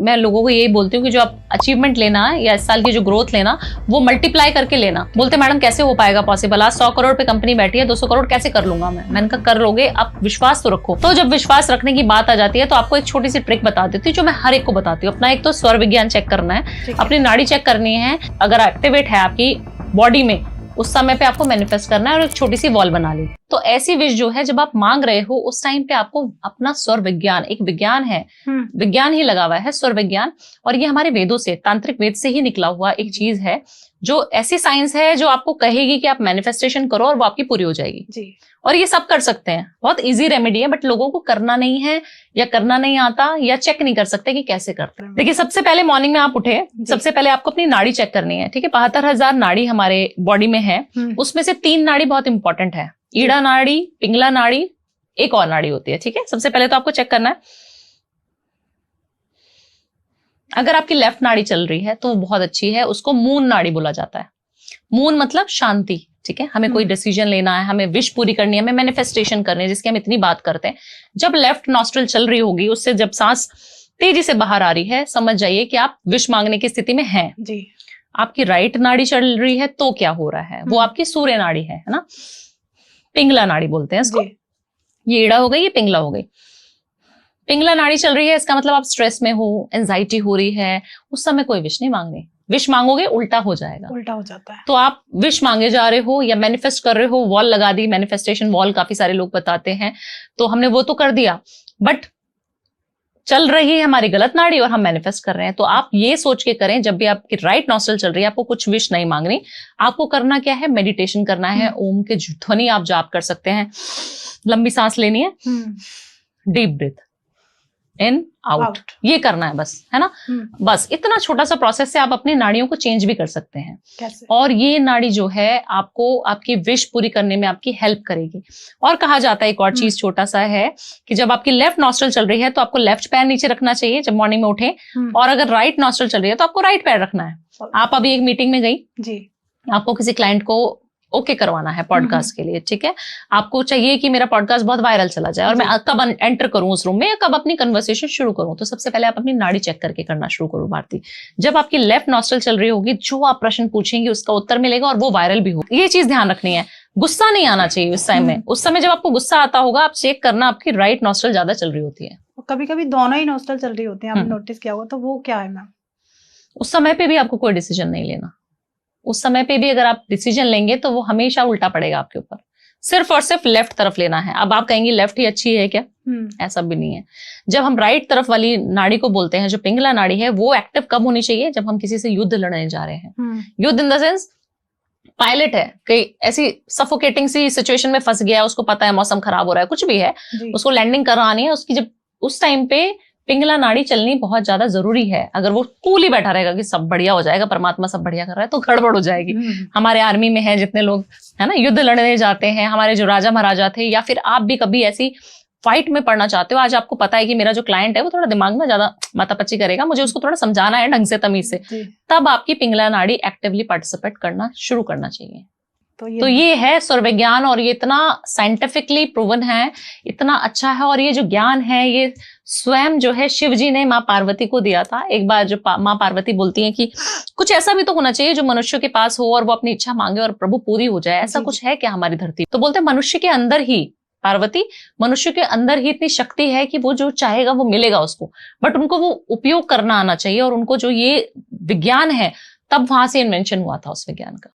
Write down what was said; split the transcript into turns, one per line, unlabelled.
मैं लोगों को यही बोलती हूँ कि जो आप अचीवमेंट लेना है या इस साल की जो ग्रोथ लेना, वो मल्टीप्लाई करके लेना। बोलते मैडम कैसे हो पाएगा पॉसिबल, आज 100 करोड़ पे कंपनी बैठी है, 200 करोड़ कैसे कर लूंगा मैंने कहा कर लोगे, आप विश्वास तो रखो। तो जब विश्वास रखने की बात आ जाती है तो आपको एक छोटी सी ट्रिक बता देती हूँ जो मैं हर एक को बताती हूँ। अपना एक तो स्वर विज्ञान चेक करना है, अपनी नाड़ी चेक करनी है, अगर एक्टिवेट है आपकी बॉडी में उस समय पे आपको मैनिफेस्ट करना है और एक छोटी सी वॉल बना ली। तो ऐसी विश जो है जब आप मांग रहे हो उस टाइम पे आपको अपना स्वर विज्ञान, एक विज्ञान है, विज्ञान ही लगा हुआ है स्वर विज्ञान, और ये हमारे वेदों से, तांत्रिक वेद से ही निकला हुआ एक चीज है जो ऐसी साइंस है जो आपको कहेगी कि आप मैनिफेस्टेशन करो और वो आपकी पूरी हो जाएगी जी। और ये सब कर सकते हैं, बहुत इजी रेमेडी है, बट लोगों को करना नहीं है या करना नहीं आता या चेक नहीं कर सकते कि कैसे करते हैं। देखिए सबसे पहले मॉर्निंग में आप उठे, सबसे पहले आपको अपनी नाड़ी चेक करनी है, ठीक है। 72,000 नाड़ी हमारे बॉडी में है, उसमें से 3 नाड़ी बहुत इंपॉर्टेंट है, ईड़ा नाड़ी, पिंगला नाड़ी, एक और नाड़ी होती है, ठीक है। सबसे पहले तो आपको चेक करना है, अगर आपकी लेफ्ट नाड़ी चल रही है तो वो बहुत अच्छी है, उसको मून नाड़ी बोला जाता है। मून मतलब शांति, ठीक है। हमें कोई डिसीजन लेना है, हमें विश पूरी करनी है, हमें मैनिफेस्टेशन करनी है, जिसकी हम इतनी बात करते हैं। जब लेफ्ट नॉस्ट्रल चल रही होगी, उससे जब सांस तेजी से बाहर आ रही है, समझ जाइए कि आप विश मांगने की स्थिति में हैं जी। आपकी राइट नाड़ी चल रही है तो क्या हो रहा है, वो आपकी सूर्य नाड़ी है ना, पिंगला नाड़ी बोलते हैं इसको। ये ईड़ा हो गई, ये पिंगला हो गई। पिंगला नाड़ी चल रही है, इसका मतलब आप स्ट्रेस में हो, एंजाइटी हो रही है, उस समय कोई विश नहीं मांगनी। विश मांगोगे उल्टा हो जाएगा, उल्टा हो जाता है। तो आप विश मांगे जा रहे हो या मैनिफेस्ट कर रहे हो, वॉल लगा दी, मैनिफेस्टेशन वॉल काफी सारे लोग बताते हैं, तो हमने वो तो कर दिया, बट चल रही है हमारी गलत नाड़ी और हम मैनिफेस्ट कर रहे हैं। तो आप ये सोच के करें, जब भी आपकी राइट नॉस्ट्रल चल रही है, आपको कुछ विश नहीं मांगनी, आपको करना क्या है, मेडिटेशन करना है। ओम के ध्वनि आप जाप कर सकते हैं, लंबी सांस लेनी है, डीप ब्रीथ इन आउट, ये करना है बस, है ना। बस इतना छोटा सा प्रोसेस से आप अपनी नाड़ियों को चेंज भी कर सकते हैं। कैसे? और ये नाड़ी जो है आपको आपकी विश पूरी करने में आपकी हेल्प करेगी। और कहा जाता है एक और चीज छोटा सा है कि जब आपकी लेफ्ट नॉस्ट्रल चल रही है तो आपको लेफ्ट पैर नीचे रखना चाहिए जब मॉर्निंग में उठे, और अगर राइट नॉस्ट्रल चल रही है तो आपको राइट पैर रखना है। आप अभी एक मीटिंग में गई जी, आपको किसी क्लाइंट को ओके करवाना है पॉडकास्ट के लिए, ठीक है। आपको चाहिए कि मेरा पॉडकास्ट बहुत वायरल चला जाए और मैं कब एंटर करूं उस रूम में या कब अपनी कन्वर्सेशन शुरू करूं, तो सबसे पहले आप अपनी नाड़ी चेक करके करना शुरू करो भारती। जब आपकी लेफ्ट नॉस्ट्रल चल रही होगी, जो आप प्रश्न पूछेंगे उसका उत्तर मिलेगा और वो वायरल भी होगा। ये चीज ध्यान रखनी है, गुस्सा नहीं आना चाहिए उस टाइम में। उस समय जब आपको गुस्सा आता होगा, आप चेक करना आपकी राइट नॉस्ट्रल ज्यादा चल रही होती है।
कभी कभी दोनों ही नॉस्ट्रल चल रही होती है, आपने नोटिस किया होगा, तो वो क्या है मैम?
उस समय पे भी आपको कोई डिसीजन नहीं लेना। उस समय पे भी अगर आप डिसीजन लेंगे तो वो हमेशा उल्टा पड़ेगा आपके ऊपर। सिर्फ और सिर्फ लेफ्ट तरफ लेना है। अब आप कहेंगे लेफ्ट ही अच्छी है क्या? ऐसा भी नहीं है। जब हम राइट तरफ वाली नाड़ी को बोलते हैं, जो पिंगला नाड़ी है, वो एक्टिव कब होनी चाहिए? जब हम किसी से युद्ध लड़ने जा रहे हैं। युद्ध इन द सेंस पायलट है, कहीं ऐसी सफोकेटिंग सी सिचुएशन में फंस गया, उसको पता है मौसम खराब हो रहा है, कुछ भी है, उसको लैंडिंग करानी है, उसकी जब उस टाइम पे पिंगला नाड़ी चलनी बहुत ज्यादा जरूरी है। अगर वो कूल ही बैठा रहेगा कि सब बढ़िया हो जाएगा, परमात्मा सब बढ़िया कर रहा है, तो गड़बड़ हो जाएगी। हमारे आर्मी में है जितने लोग है ना, युद्ध लड़ने जाते हैं, हमारे जो राजा महाराजा थे, या फिर आप भी कभी ऐसी फाइट में पढ़ना चाहते हो, आज आपको पता है कि मेरा जो क्लाइंट है वो थोड़ा दिमाग में ज्यादा मातापच्ची करेगा, मुझे उसको थोड़ा समझाना है ढंग से, तमीज से, तब आपकी पिंगला नाड़ी एक्टिवली पार्टिसिपेट करना शुरू करना चाहिए। तो ये है स्वर विज्ञान, और ये इतना साइंटिफिकली प्रूवन है, इतना अच्छा है। और ये जो ज्ञान है, ये स्वयं जो है शिव जी ने माँ पार्वती को दिया था। एक बार जो माँ पार्वती बोलती हैं कि कुछ ऐसा भी तो होना चाहिए जो मनुष्य के पास हो और वो अपनी इच्छा मांगे और प्रभु पूरी हो जाए, ऐसा कुछ है क्या हमारी धरती? तो बोलते मनुष्य के अंदर ही, पार्वती मनुष्य के अंदर ही इतनी शक्ति है कि वो जो चाहेगा वो मिलेगा उसको, बट उनको वो उपयोग करना आना चाहिए। और उनको जो ये विज्ञान है, तब वहां से इन्वेंशन हुआ था उस विज्ञान का।